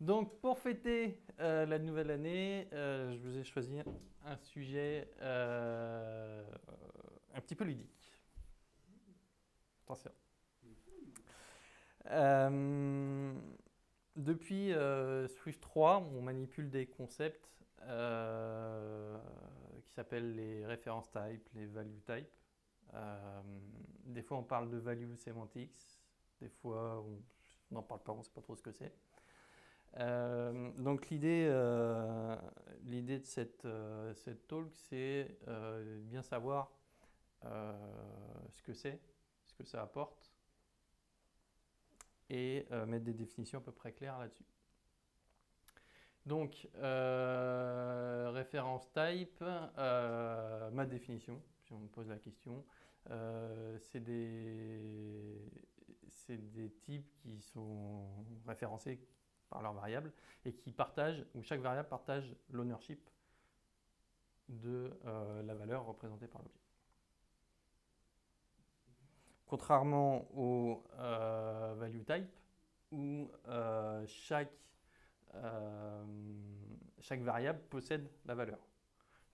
Donc, pour fêter la nouvelle année, je vous ai choisi un sujet un petit peu ludique. Attention. Euh, Depuis Swift 3, on manipule des concepts qui s'appellent les reference types, les value types. Des fois, on parle de value semantics. Des fois, on n'en parle pas, on ne sait pas trop ce que c'est. Donc l'idée de cette talk, c'est bien savoir ce que c'est, ce que ça apporte, et mettre des définitions à peu près claires là-dessus. Donc, référence type, ma définition, si on me pose la question, c'est des types qui sont référencés par leurs variables et qui partagent, où chaque variable partage l'ownership de la valeur représentée par l'objet. Contrairement au value type, où chaque variable possède la valeur.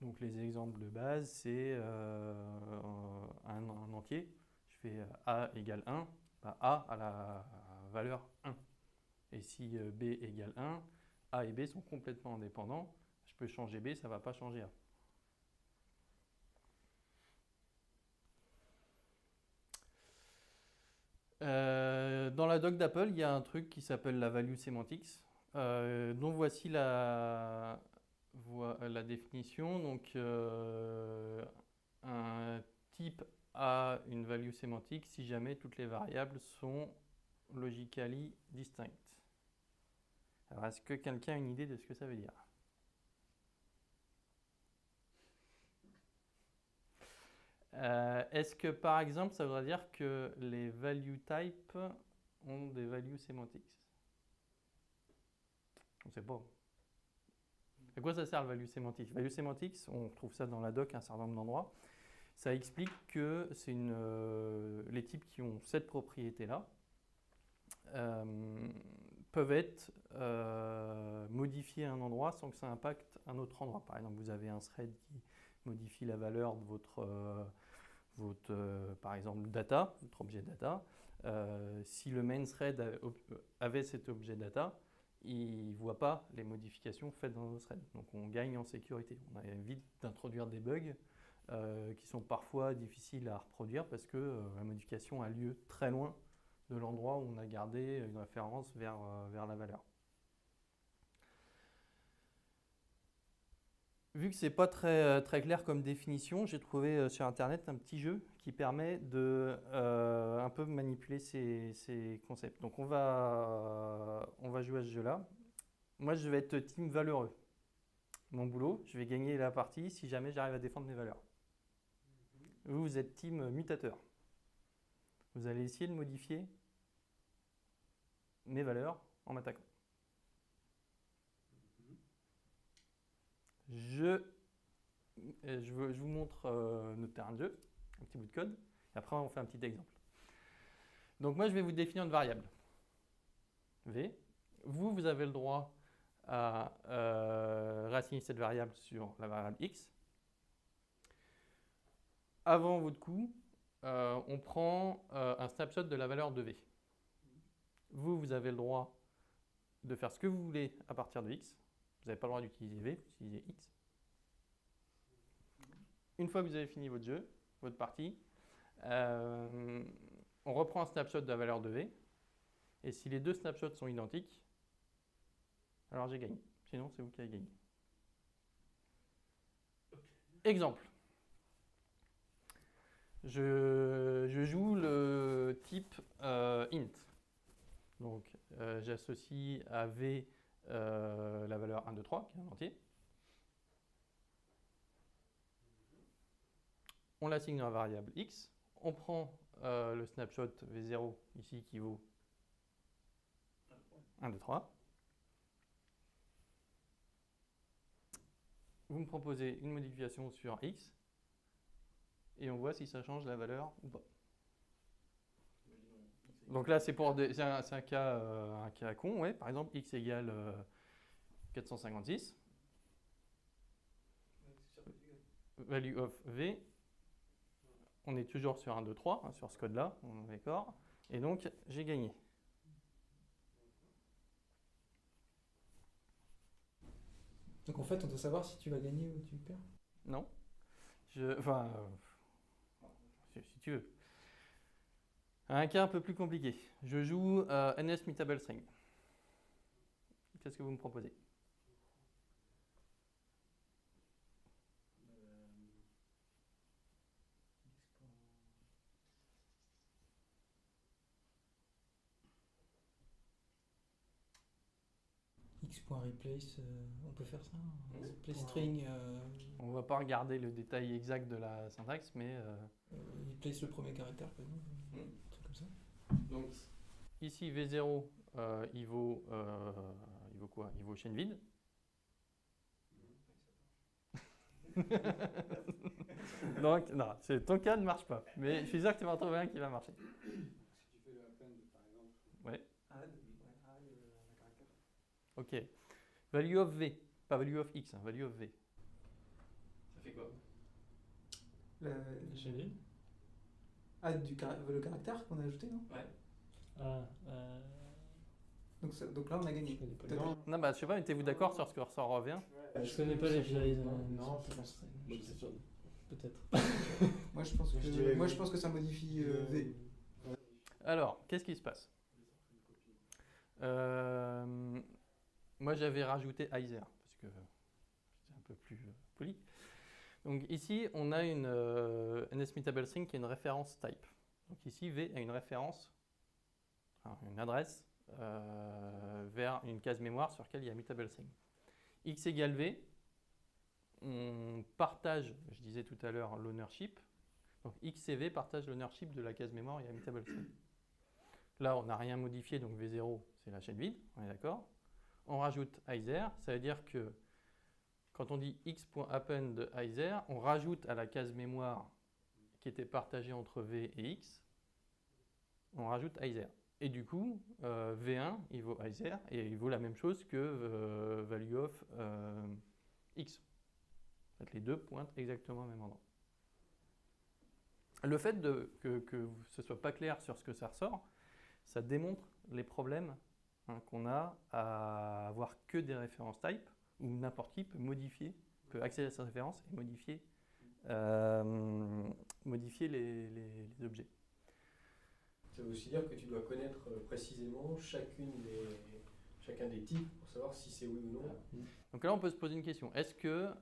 Donc les exemples de base, c'est un entier. Je fais A égale 1, bah, A a la valeur 1. Et si B égale 1, A et B sont complètement indépendants. Je peux changer B, ça ne va pas changer A. Dans la doc d'Apple, il y a un truc qui s'appelle la value semantics, dont voici la définition. Donc, un type a une value sémantique si jamais toutes les variables sont logically distinctes. Alors, est-ce que quelqu'un a une idée de ce que ça veut dire? Est-ce que par exemple ça voudrait dire que les value types ont des values semantics? On ne sait pas. À quoi ça sert le value semantics? Value semantics, on retrouve ça dans la doc à un certain nombre d'endroits. Ça explique que c'est les types qui ont cette propriété-là peuvent être modifiés à un endroit sans que ça impacte un autre endroit. Par exemple, vous avez un thread qui modifie la valeur de votre par exemple, data, votre objet data. Si le main thread avait cet objet data, il ne voit pas les modifications faites dans nos threads. Donc on gagne en sécurité. On évite d'introduire des bugs qui sont parfois difficiles à reproduire parce que la modification a lieu très loin de l'endroit où on a gardé une référence vers la valeur. Vu que c'est pas très clair comme définition, j'ai trouvé sur internet un petit jeu qui permet de un peu manipuler ces concepts. Donc on va jouer à ce jeu-là. Moi je vais être team valeureux. Mon boulot, je vais gagner la partie si jamais j'arrive à défendre mes valeurs. Vous êtes team mutateur. Vous allez essayer de modifier mes valeurs en m'attaquant. Je vous montre notre terrain de jeu, un petit bout de code, et après on fait un petit exemple. Donc moi je vais vous définir une variable V. Vous avez le droit à réassigner cette variable sur la variable X. Avant votre coup, on prend un snapshot de la valeur de V. Vous avez le droit de faire ce que vous voulez à partir de X. Vous n'avez pas le droit d'utiliser V, vous utilisez X. Une fois que vous avez fini votre jeu, votre partie, on reprend un snapshot de la valeur de V. Et si les deux snapshots sont identiques, alors j'ai gagné. Sinon, c'est vous qui avez gagné. Exemple. Je joue le type int. Donc, j'associe à V la valeur 1, 2, 3, qui est un entier. On l'assigne à la variable x. On prend le snapshot V0 ici qui vaut 1, 2, 3. Vous me proposez une modification sur x et on voit si ça change la valeur ou pas. Donc là, c'est un cas con, ouais. Par exemple, x égale 456. Value of v. On est toujours sur 1, 2, 3, hein, sur ce code-là, on est d'accord. Et donc, j'ai gagné. Donc en fait, on doit savoir si tu vas gagner ou tu perds. Non. Si tu veux. Un cas un peu plus compliqué. Je joue NS Mutable String. Qu'est-ce que vous me proposez? X.replace, on peut faire ça, hein. Replace string, On va pas regarder le détail exact de la syntaxe, mais... replace le premier caractère, par exemple, un truc comme ça. Donc, ici, V0, il vaut quoi? Il vaut chaîne vide. Donc, non, ton cas ne marche pas. Mais je suis sûr que tu vas en trouver un qui va marcher. Si tu fais le append, par exemple. Ouais. Add un caractère. Ok. Value of V, pas value of X, hein, value of V. Ça fait quoi? Add le caractère qu'on a ajouté, non? Ouais. Donc là, on a gagné. Non, bah, je sais pas, mettez-vous d'accord sur ce que ressort revient. Je connais pas les visualises. Non, je pense Peut-être. Moi, je pense que ça modifie V. Alors, qu'est-ce qui se passe? Moi, j'avais rajouté Heiser, parce que c'est un peu plus poli. Donc ici, on a une NS Mutable String qui est une référence type. Donc ici, V a une référence, une adresse vers une case mémoire sur laquelle il y a Mutable String. X égale V, on partage, je disais tout à l'heure, l'ownership. Donc X et V partagent l'ownership de la case mémoire, il y a Mutable String. Là, on n'a rien modifié, donc V0, c'est la chaîne vide, on est d'accord. On rajoute Heiser, ça veut dire que quand on dit x.append de Heiser, on rajoute à la case mémoire qui était partagée entre V et X, on rajoute Heiser. Et du coup, V1, il vaut Heiser, et il vaut la même chose que value of X. En fait, les deux pointent exactement au même endroit. Le fait que ce ne soit pas clair sur ce que ça ressort, ça démontre les problèmes qu'on a à avoir que des références type, où n'importe qui peut accéder à ces références et modifier les objets. Ça veut aussi dire que tu dois connaître précisément chacun des types pour savoir si c'est oui ou non. Donc là, on peut se poser une question. Est-ce que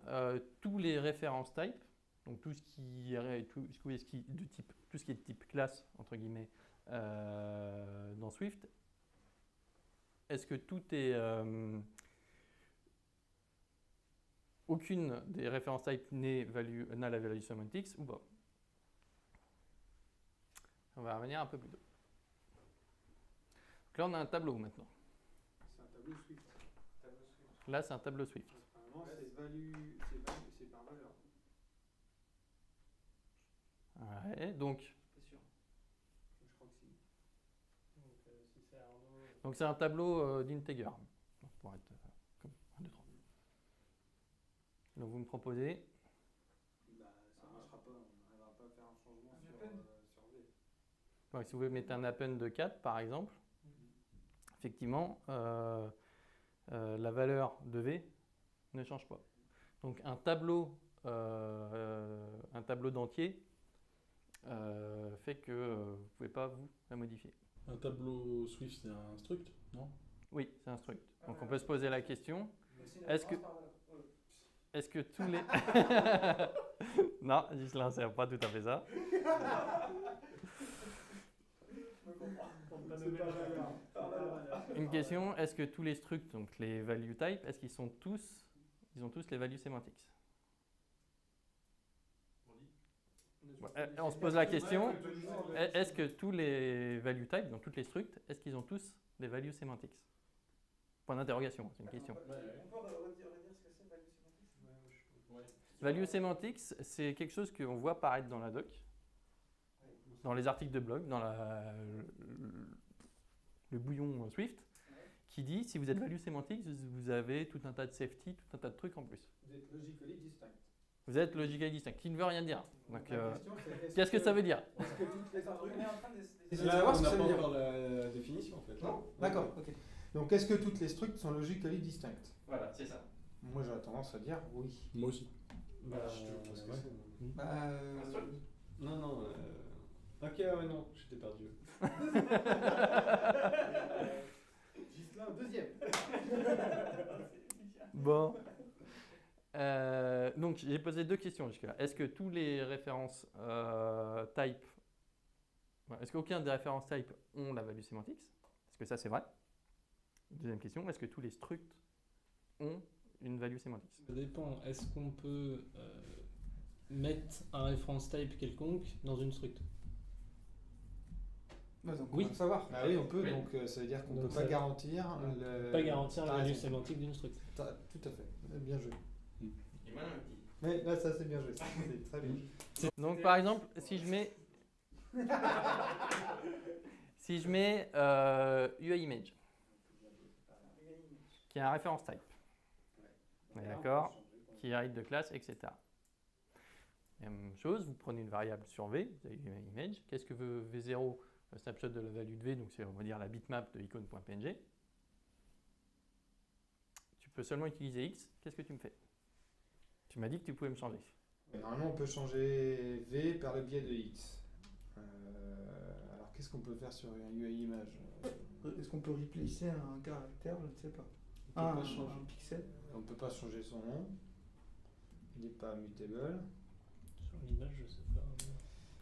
tous les références type, donc tout ce qui est de type classe, entre guillemets, dans Swift, est-ce que tout est... aucune des références type n'a la value semantics ou pas? On va revenir un peu plus tôt. Donc là, on a un tableau maintenant. C'est un tableau Swift. Là, c'est un tableau Swift. Principalement, c'est par valeur. Ouais, donc... Pas sûr. Je crois que si. Si c'est Arnaud... Donc c'est un tableau d'integer. Pour être comme 1, 2, 3. Donc vous me proposez... Bah, ça marchera pas. On n'arrivera pas à faire un changement sur V. Ouais, si vous mettez un append de 4, par exemple, effectivement, la valeur de V ne change pas. Donc un tableau d'entier fait que vous ne pouvez pas vous la modifier. Un tableau Swift, c'est un struct, non? Oui, c'est un struct. Donc on peut se poser la question, est-ce que tous les... Non, Ghislain, c'est pas tout à fait ça. Une question, est-ce que tous les structs, donc les value type, est-ce qu'ils ont tous les values semantics? On se pose la question, est-ce que tous les value type, donc toutes les structs, est-ce qu'ils ont tous des values semantics? Point d'interrogation, c'est une question. On peut redire ce que c'est, value semantics? Value semantics, c'est quelque chose qu'on voit apparaître dans la doc, dans les articles de blog, dans le bouillon Swift, qui dit si vous êtes value sémantique, vous avez tout un tas de safety, tout un tas de trucs en plus. Vous êtes logically distinct. Vous êtes logically distinct, qui ne veut rien dire. Donc, La question, c'est, est-ce qu'est-ce que ça veut dire? Est-ce que toutes les On est en train d'essayer de Là, savoir on ce que n'a ça pas veut dire. encore la définition en fait. Non, d'accord, ok. Donc, est-ce que toutes les structs sont logically distincts? Voilà, c'est ça. Moi, j'aurais tendance à dire oui. Moi aussi. Bah, je sais pas ce que ouais. c'est. Bah, Non, non. Ok, ouais, non, j'étais perdu. Ghislain, deuxième. Bon. Donc, j'ai posé 2 questions jusque-là. Est-ce que tous les références type, est-ce qu'aucun des références type ont la value sémantique? Est-ce que ça c'est vrai? Deuxième question, est-ce que tous les structs ont une value sémantique? Ça dépend. Est-ce qu'on peut mettre un référence type quelconque dans une struct? bah, donc Oui. on va le savoir. Ah oui, on peut, Oui. donc ça veut dire qu'on ne Donc peut pas ça- garantir le... Pas garantir la T'as value raison. sémantique d'une struct. Tout à fait, bien joué. Et voilà un petit. Mais là, ça c'est bien joué, c'est très bien. Donc, par exemple, si je mets UI image, qui est un référence type, on est d'accord, qui hérite de classe, etc. Même chose, vous prenez une variable sur V, vous avez UI image. Qu'est-ce que veut V0, le snapshot de la value de V, donc c'est on va dire la bitmap de icône.png. Tu peux seulement utiliser X, qu'est-ce que tu me fais? Tu m'as dit que tu pouvais me changer. Mais normalement, on peut changer V par le biais de X. Alors, qu'est-ce qu'on peut faire sur un UI image? Est-ce qu'on peut replacer un caractère? Je ne sais pas. peut Un, pas changer. un pixel? On ne peut pas changer son nom. Il n'est pas mutable. Sur l'image, je sais pas.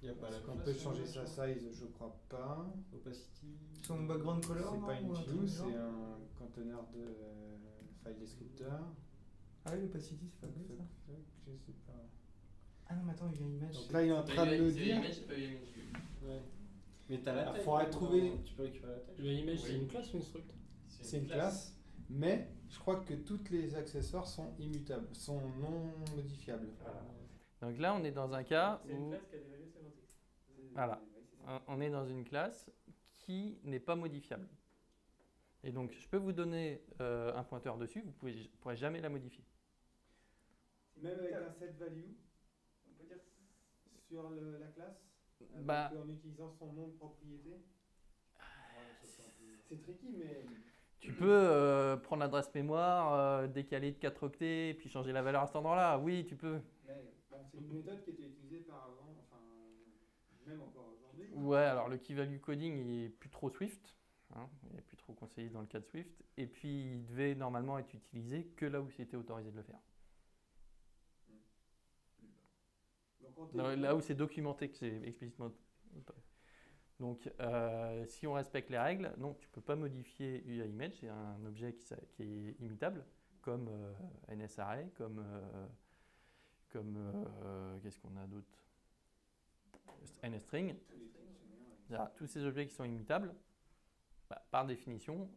Il n'y a pas la On peut changer sa size, je crois pas. Opacity. Son background color? C'est non, pas une ou un truc view, du c'est genre un conteneur de file descriptor. Ah oui, l'opacity, c'est pas vrai ça? Je sais pas. Ah non, mais attends, il y a une image. Donc là, il est en train de nous dire. Ouais. Mais t'as la Alors, taille. faudrait non, trouver- Tu peux récupérer la taille. UI image, c'est Oui. une classe ou une struct? C'est une classe, mais je crois que tous les accessoires sont immutables, sont non modifiables. Donc là, on est dans un cas où qui a des values sémantiques. voilà, on est dans une classe qui n'est pas modifiable. Et donc, je peux vous donner un pointeur dessus, vous ne pourrez jamais la modifier. Même avec un set value On peut dire. sur la classe, Bah- en utilisant son nom de propriété. C'est tricky, mais Tu peux prendre l'adresse mémoire, décaler de 4 octets, puis changer la valeur à cet endroit-là. Oui, tu peux. bon, c'est une méthode qui était utilisée par avant, enfin, même encore aujourd'hui. Ouais, alors le key value coding, il est plus trop Swift. Hein, il n'est plus trop conseillé dans le cas de Swift. Et puis, il devait normalement être utilisé que là où c'était autorisé de le faire. Donc, en Là, théorie, là où c'est documenté que c'est explicitement autorisé. Donc, si on respecte les règles, non, tu ne peux pas modifier UI image, c'est un objet qui est immutable, comme NSArray, comme qu'est-ce qu'on a d'autre? NSString. Voilà, tous ces objets qui sont immutables, bah, par définition,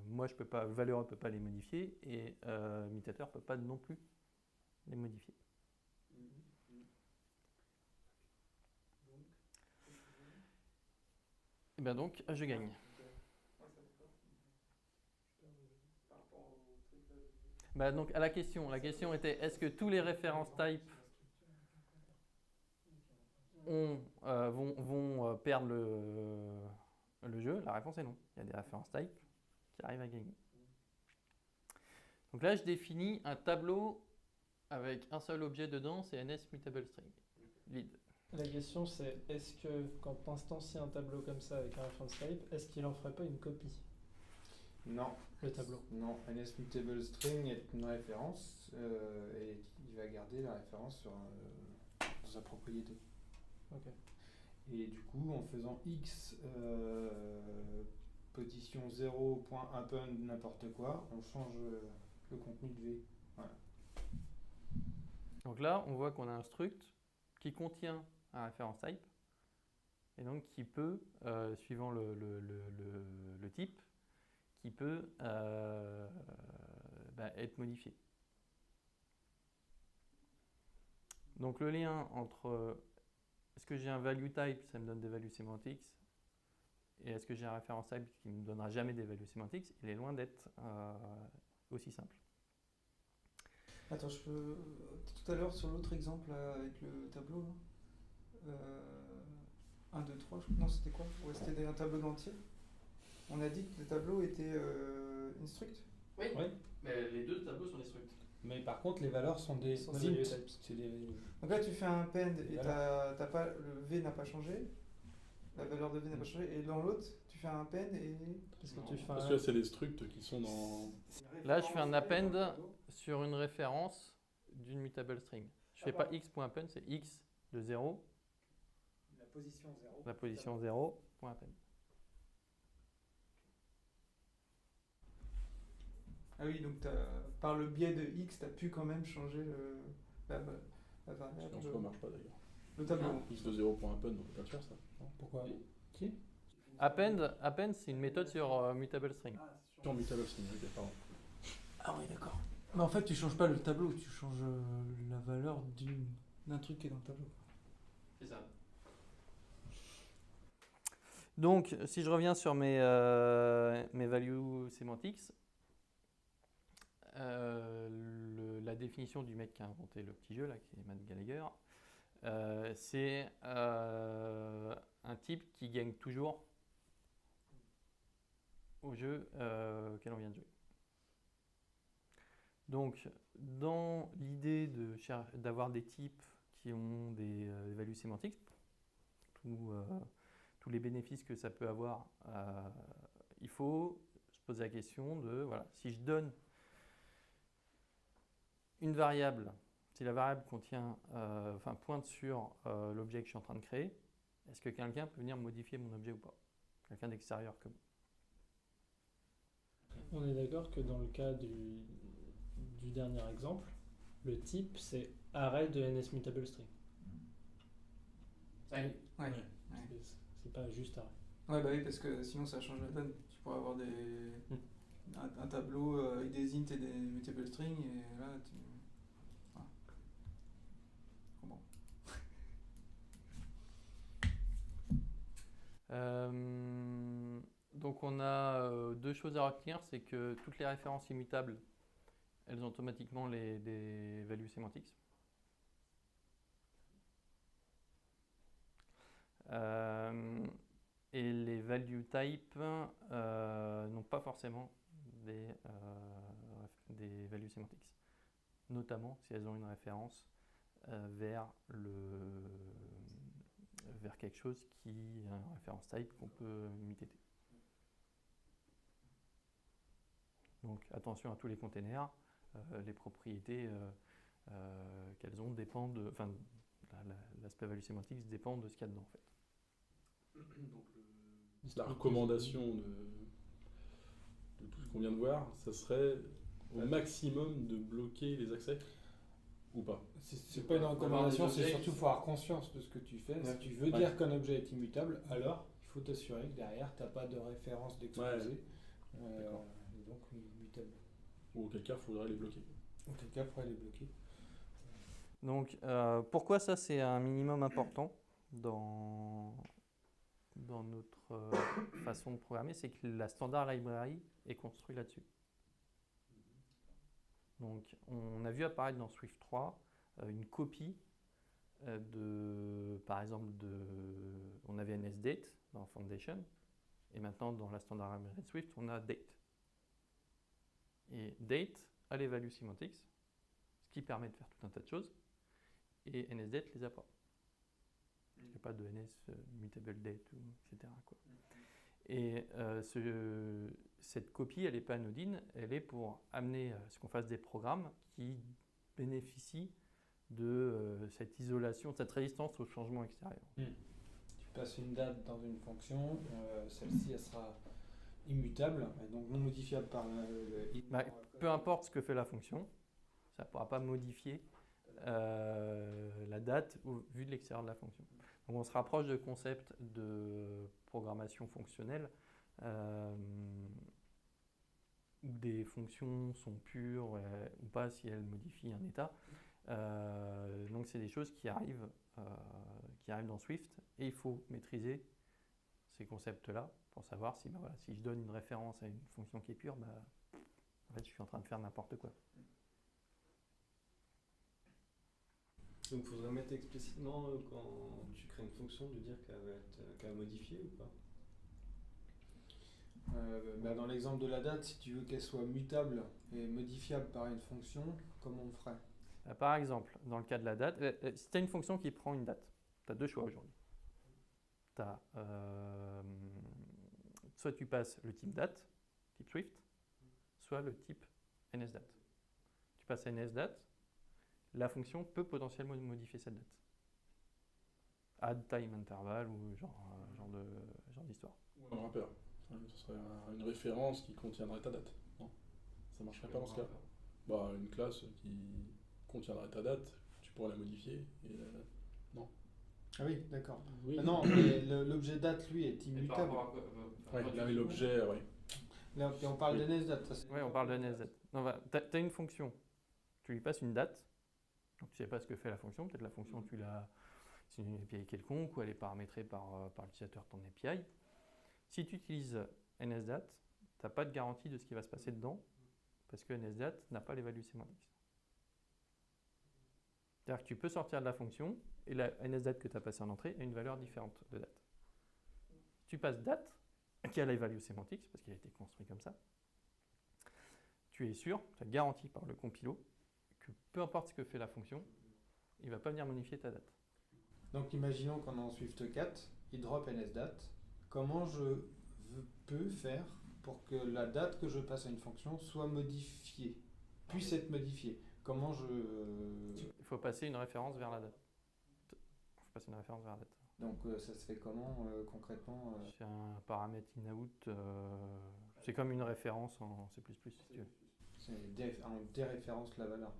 moi je peux pas, valeur ne peut pas les modifier et mutateur ne peut pas non plus les modifier. Et bien donc, je gagne. Bah donc la question était est-ce que tous les références type vont perdre le jeu? La réponse est non. Il y a des références type qui arrivent à gagner. Donc là, je définis un tableau avec un seul objet dedans, c'est NSMutableString. Lead. La question c'est, est-ce que quand on instancie un tableau comme ça avec un reference type, est-ce qu'il en ferait pas une copie, Non. le tableau? Non, NSMutableString est une référence et il va garder la référence dans sa propriété. Ok. Et du coup, en faisant x position 0.append n'importe quoi, on change le contenu de V. Voilà. Donc là, on voit qu'on a un struct qui contient un référence type et donc qui peut, suivant le type, qui peut être modifié. Donc le lien entre est-ce que j'ai un value type, ça me donne des values semantics, et est-ce que j'ai un reference type qui ne me donnera jamais des values semantics? Il est loin d'être aussi simple. Attends, tout à l'heure, sur l'autre exemple là, avec le tableau, là, 1, 2, 3, non, c'était quoi? Ouais, c'était un tableau d'entier. On a dit que le tableau était instruct. Oui, Oui. mais les deux tableaux sont des structs. Mais par contre, les valeurs sont des Sont int. des value types. C'est des Donc là, tu fais un append et Voilà. t'as pas, le V n'a pas changé. La valeur de V n'a pas changé. Et dans l'autre, tu fais un append et. Qu'est-ce que tu fais Parce que là, c'est les structs qui sont dans. Là, je fais un append sur une référence d'une mutable string. Je fais pas x.append, c'est x de 0, la position 0. la position 0, point append. Ah oui, donc par le biais de X, tu as pu quand même changer la variable. En soi, marche pas d'ailleurs. Le tableau. X de 0.append, on peut pas le faire ça. Non. Pourquoi? Append, c'est une méthode sur mutable string. Sur mutable string, ok, pardon. Ah oui, d'accord. Mais en fait, tu changes pas le tableau, tu changes la valeur d'un truc qui est dans le tableau. C'est ça. Donc, si je reviens sur mes values semantics, la définition du mec qui a inventé le petit jeu, là, qui est Matt Gallagher, c'est un type qui gagne toujours au jeu auquel on vient de jouer. Donc, dans l'idée d'avoir des types qui ont des values sémantiques, tous les bénéfices que ça peut avoir, il faut se poser la question de, voilà, si je donne une variable, si la variable pointe sur l'objet que je suis en train de créer, est-ce que quelqu'un peut venir modifier mon objet ou pas? Quelqu'un d'extérieur que moi. On est d'accord que dans le cas du dernier exemple, le type c'est array de NSMutable string. Ouais. C'est pas juste array. Ouais, bah oui, parce que sinon ça change la donne. Tu pourrais avoir un tableau avec des int et des mutable strings, et là tu. Voilà. Comment? Donc on a deux choses à retenir, c'est que toutes les références immutables, elles ont automatiquement des values semantics. Et les value types n'ont pas forcément des values semantics, notamment si elles ont une référence vers quelque chose qui a une référence type qu'on peut imiter. Donc attention à tous les containers, les propriétés qu'elles ont dépendent, l'aspect value sémantique dépend de ce qu'il y a dedans en fait. Donc la recommandation de tout ce qu'on vient de voir, ça serait au maximum de bloquer les accès ou pas? C'est pas une recommandation, c'est surtout faut avoir conscience de ce que tu fais. Si tu veux dire qu'un objet est immutable, alors il faut t'assurer que derrière tu n'as pas de référence d'exposé. Et donc immutable. Ou auquel cas, il faudrait les bloquer. Auquel cas, il faudrait les bloquer. Donc pourquoi ça c'est un minimum important dans notre façon de programmer, c'est que la standard library est construite là-dessus. Donc on a vu apparaître dans Swift 3 une copie par exemple, on avait NSDate dans Foundation, et maintenant dans la standard library de Swift, on a Date. Et Date a les values semantics, ce qui permet de faire tout un tas de choses, et NSDate les a pas. Il n'y a pas de NS mutable date, etc. quoi. Et cette copie, elle n'est pas anodine, elle est pour amener à ce qu'on fasse des programmes qui bénéficient de cette isolation, de cette résistance au changement extérieur. Tu passes une date dans une fonction, celle-ci elle sera immutable, et donc non modifiable par Peu importe ce que fait la fonction, ça ne pourra pas modifier la date vue de l'extérieur de la fonction. Donc on se rapproche de concepts de programmation fonctionnelle où des fonctions sont pures ou pas si elles modifient un état. Donc c'est des choses qui arrivent qui arrivent dans Swift, et il faut maîtriser ces concepts-là pour savoir si, voilà, si je donne une référence à une fonction qui est pure, en fait, je suis en train de faire n'importe quoi. Donc il faudrait mettre explicitement quand tu crées une fonction de dire qu'elle va modifier ou pas? Dans l'exemple de la date, si tu veux qu'elle soit mutable et modifiable par une fonction, comment on ferait? Par exemple, dans le cas de la date, si tu as une fonction qui prend une date, tu as deux choix aujourd'hui. Soit tu passes le type date, type Swift, soit le type NSDate. Tu passes à NSDate, la fonction peut potentiellement modifier cette date. Add time interval ou genre d'histoire. Un rappeur. Ce serait une référence qui contiendrait ta date. Non, ça marcherait pas dans ce cas. Une classe qui contiendrait ta date, tu pourrais la modifier. Non. Ah oui, d'accord. Oui. Non, mais l'objet date, lui, est immutable. Là, l'objet, oui. Là, puis on parle de NSDate. Oui, on parle de NSDate. Tu as une fonction, tu lui passes une date, donc tu ne sais pas ce que fait la fonction, peut-être la fonction, c'est une API quelconque ou elle est paramétrée par l'utilisateur de ton API. Si tu utilises NSDate, tu n'as pas de garantie de ce qui va se passer dedans, parce que NSDate n'a pas les values sémantiques. C'est-à-dire que tu peux sortir de la fonction, et la NSDate que tu as passée en entrée a une valeur différente de date. Tu passes date, qui a les values sémantiques, parce qu'il a été construit comme ça. Tu es sûr, tu as garanti par le compilo, que peu importe ce que fait la fonction, il ne va pas venir modifier ta date. Donc imaginons qu'on est en Swift 4, il drop NSDate. Comment je peux faire pour que la date que je passe à une fonction soit modifiée, puisse être modifiée? Comment Il faut passer une référence vers la date. Donc ça se fait comment concrètement C'est un paramètre in-out, c'est comme une référence en C++ si tu veux. On déréférence la valeur.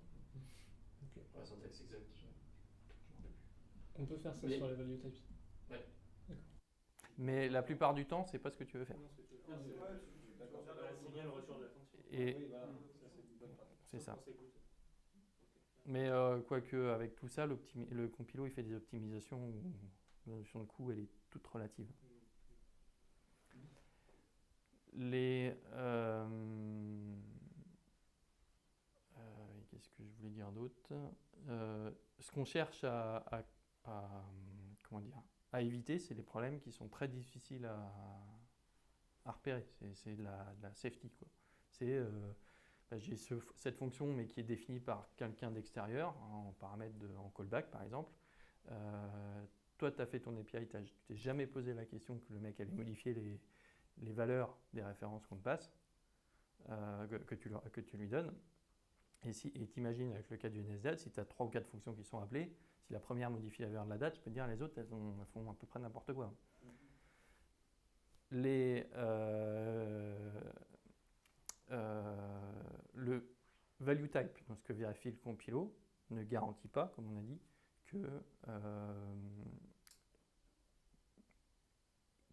Okay. La syntaxe exacte. On peut faire ça sur les value types. Ouais. D'accord. Mais la plupart du temps, c'est pas ce que tu veux faire. Et c'est ça. Mais quoique avec tout ça, le compilo il fait des optimisations où la notion de coût elle est toute relative. Qu'est-ce que je voulais dire d'autre? Ce qu'on cherche à éviter, c'est les problèmes qui sont très difficiles à repérer. C'est de la safety, quoi. C'est j'ai cette fonction mais qui est définie par quelqu'un d'extérieur en paramètre en callback par exemple. Toi tu as fait ton API, tu t'es jamais posé la question que le mec allait modifier les valeurs des références qu'on te passe, que tu lui donnes. Et t'imagines avec le cas du NSDate, si tu as 3 ou 4 fonctions qui sont appelées, si la première modifie la valeur de la date, je peux te dire les autres elles font à peu près n'importe quoi. Le value type, donc ce que vérifie le compilo, ne garantit pas, comme on a dit,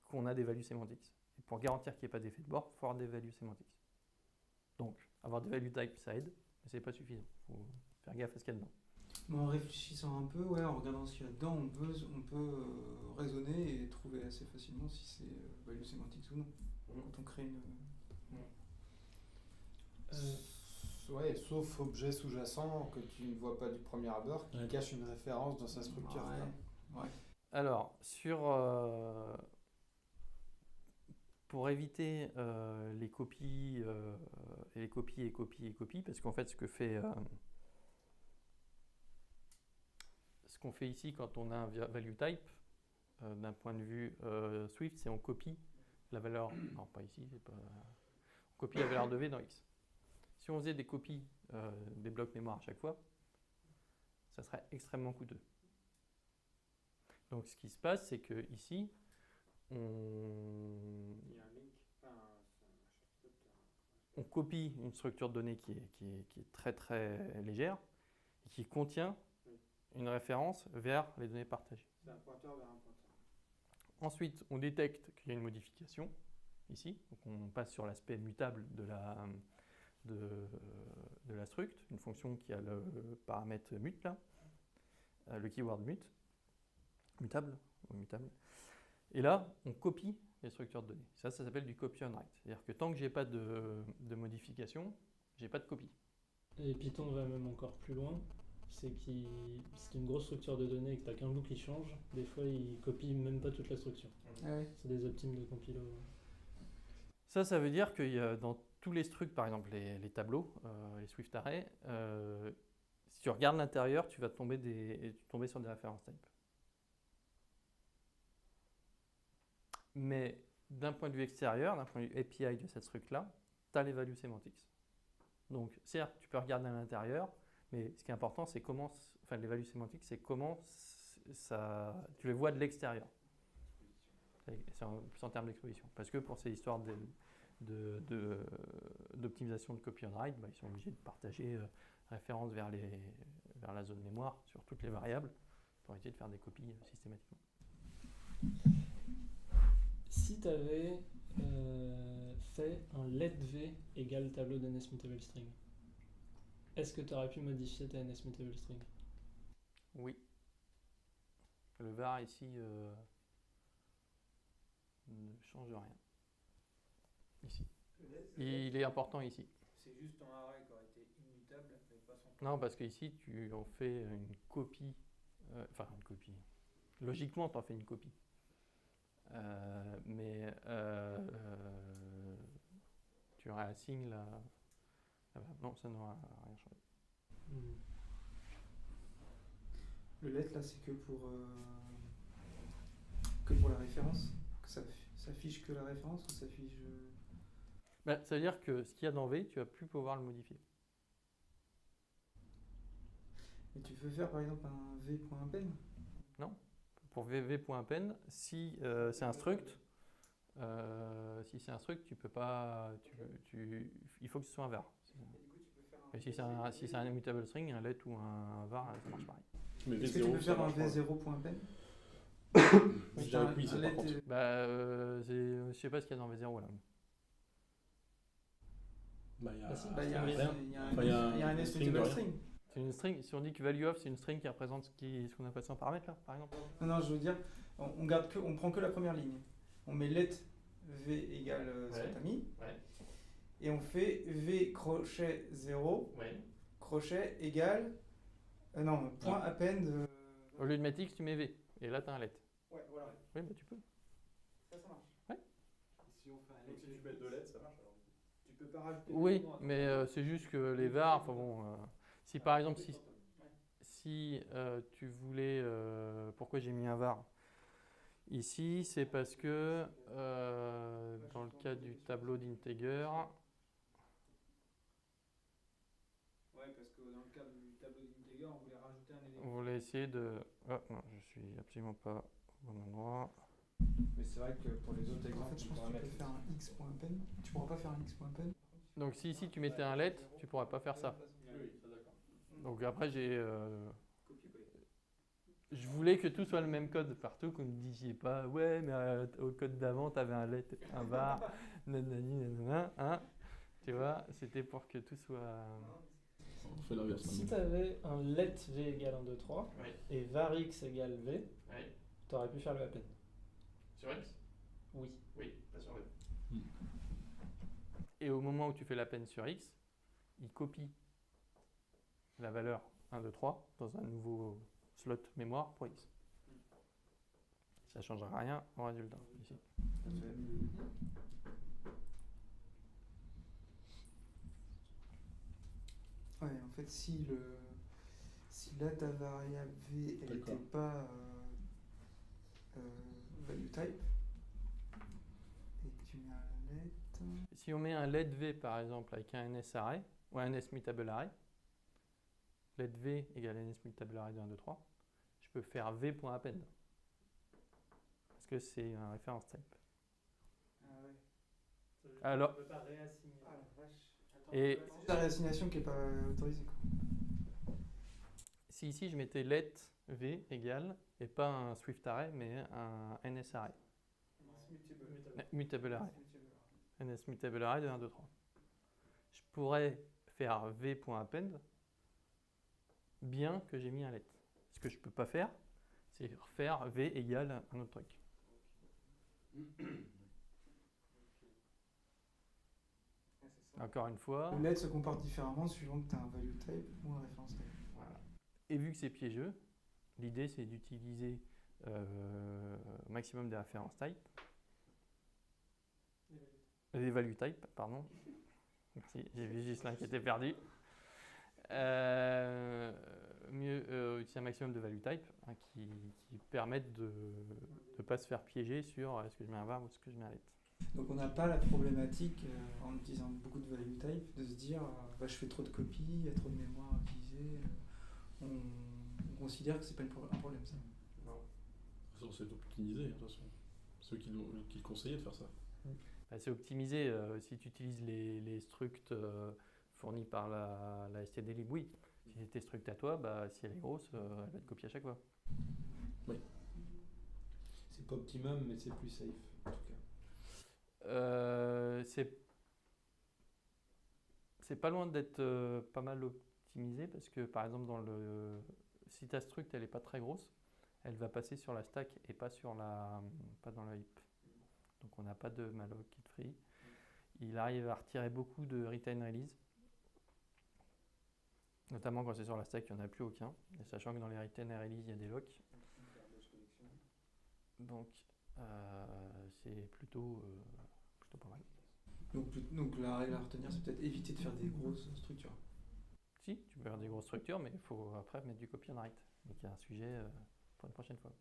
qu'on a des values sémantiques. Et pour garantir qu'il n'y ait pas d'effet de bord, il faut avoir des values sémantiques. Donc, avoir des value type, ça aide, mais ce n'est pas suffisant. Il faut faire gaffe à ce qu'il y a dedans. En réfléchissant un peu, en regardant ce qu'il y a dedans, on peut raisonner et trouver assez facilement si c'est value sémantique ou non. Quand on crée une... Ouais, sauf objet sous-jacent que tu ne vois pas du premier abord, qui cache une référence dans sa structure. Ouais. Alors, pour éviter les copies, et les copies, parce qu'en fait, ce qu'on fait ici quand on a un value type, d'un point de vue Swift, c'est on copie la valeur, non pas ici, on copie la valeur de V dans X. Si on faisait des copies des blocs mémoire à chaque fois, ça serait extrêmement coûteux. Donc ce qui se passe, c'est que ici, on copie une structure de données qui est très très légère et qui contient une référence vers les données partagées. C'est un pointeur vers un pointeur. Ensuite, on détecte qu'il y a une modification ici, donc on passe sur l'aspect mutable de la struct, une fonction qui a le paramètre mut là, le keyword mut. mutable ou immutable. Et là, on copie les structures de données. Ça s'appelle du copy on write. C'est-à-dire que tant que j'ai pas de modification, j'ai pas de copie. Et Python va même encore plus loin. C'est une grosse structure de données et que tu n'as qu'un bout qui change. Des fois, il copie même pas toute la structure. Ah ouais. C'est des optimes de compilo. Ça veut dire que dans tous les structs, par exemple les tableaux, les Swift arrays, si tu regardes l'intérieur, tu vas tomber sur des références type. Mais d'un point de vue extérieur, d'un point de vue API de cette struct-là, tu as les values semantics. Donc certes, tu peux regarder à l'intérieur, mais ce qui est important, c'est les values sémantiques, c'est comment tu les vois de l'extérieur. C'est plus en termes d'exposition. Parce que pour ces histoires d'optimisation de copy on write, ils sont obligés de partager référence vers la zone mémoire sur toutes les variables pour éviter de faire des copies systématiquement. Si tu avais fait un let v égale tableau de NSMutable string, est-ce que tu aurais pu modifier ta NSMutable string? Oui. Le var ici ne change rien. Ici. Il est important ici. C'est juste un array qui aurait été immutable, mais pas sans. Non, parce qu'ici, tu en fais une copie. Une copie. Logiquement, tu en fais une copie. Mais tu réassignes la. Non, ça n'aura rien changé. Le let là, c'est que pour la référence, que ça affiche que la référence ou ça affiche. Ça veut dire que ce qu'il y a dans V, tu vas plus pouvoir le modifier. Et tu peux faire par exemple un v.append? Non. Pour v.append, si c'est un struct, tu peux pas. Il faut que ce soit un var. Et si c'est un immutable string, un let ou un var, ça marche pareil. Mais Est-ce que tu peux faire un v0.append? Je dirais que oui, c'est par contre. Je sais pas ce qu'il y a dans V0 là. Il y a un NSMutable string. C'est une string. Si on dit que value of, c'est une string qui représente ce qu'on appelle ça en paramètre là, par exemple. Non, je veux dire, on prend que la première ligne. On met let v égale ce que tu as mis. Ouais. Et on fait v crochet 0 crochet égale point append. Au lieu de mettre x, tu mets v. Et là, tu as un let. Ouais, voilà. Oui, tu peux. Ça marche. Ouais. Si on fait un Donc si tu mets 2 lettres, ça marche alors. tu peux pas rajouter. Oui, mais c'est juste que les var, si par exemple, si tu voulais, pourquoi j'ai mis un var ici, c'est parce que dans le cas du tableau d'integer, Ouais, parce que dans le cadre du tableau d'integer, on voulait rajouter un élément. on voulait essayer de. Ah non, je suis absolument pas au bon endroit. Mais c'est vrai que pour les autres En exemples, fait, je pense que tu peux faire un x.append. Tu pourras pas faire un x.append. Donc si ici tu mettais un let, tu pourrais pas faire ça. Oui, ça d'accord. Donc après je voulais que tout soit le même code partout, qu'on ne disiez pas ouais mais au code d'avant t'avais un let, un var, nanani nanana, hein. Tu vois, c'était pour que tout soit. On fait l'inverse. Si tu avais un let v égale 1, 2, 3 et var x égale v, tu aurais pu faire le append. Sur x? Oui. Oui, pas sur v. Et au moment où tu fais l'append sur x, il copie la valeur 1, 2, 3 dans un nouveau slot mémoire pour x. Ça ne changera rien au résultat ici. Ouais, en fait, si là ta variable v elle n'était pas value type et que tu mets un let. Si on met un let v par exemple avec un ns array ou un nsmutable array, let v égale nsmutable array de 1, 2, 3, je peux faire v.append parce que c'est un référence type. Ah ouais. Alors, on peut pas réassigner. Ah la vache. et C'est juste la réassignation qui n'est pas autorisée, quoi. si ici je mettais let v égale, et pas un Swift array, mais un ns array, mutable array, ns mutable array de 1, 2, 3, je pourrais faire v.append bien que j'ai mis un let. Ce que je ne peux pas faire, c'est refaire V égale un autre truc. Encore une fois. Le let se comporte différemment suivant que tu as un value type ou un référence type. Voilà. Et vu que c'est piégeux, l'idée c'est d'utiliser maximum des références type. Des value type, pardon. Merci, j'ai vu Ghislain qui était perdu. Utiliser un maximum de value type qui permettent de ne pas se faire piéger sur est-ce que je mets un var ou est-ce que je mets un let. Donc on n'a pas la problématique, en utilisant beaucoup de value type, de se dire je fais trop de copies, il y a trop de mémoire à utiliser. On considère que c'est pas un problème ça. Non. C'est optimisé, de toute façon. Ceux qui le conseillaient de faire ça. C'est optimisé si tu utilises les structs fournis par la stdlib, oui. Si c'est tes structs à toi, si elle est grosse, elle va être copiée à chaque fois. Oui. C'est pas optimum, mais c'est plus safe en tout cas. C'est pas loin d'être pas mal optimisé parce que par exemple si ta struct elle est pas très grosse, elle va passer sur la stack et pas dans la heap. Donc on n'a pas de malloc kit free. Il arrive à retirer beaucoup de retain release, notamment quand c'est sur la stack, il n'y en a plus aucun. Et sachant que dans les retain release il y a des locks. Donc c'est plutôt pas mal. Donc la règle à retenir, c'est peut-être éviter de faire des grosses structures. Si, tu peux faire des grosses structures, mais il faut après mettre du copy and write. Donc il y a un sujet pour une prochaine fois.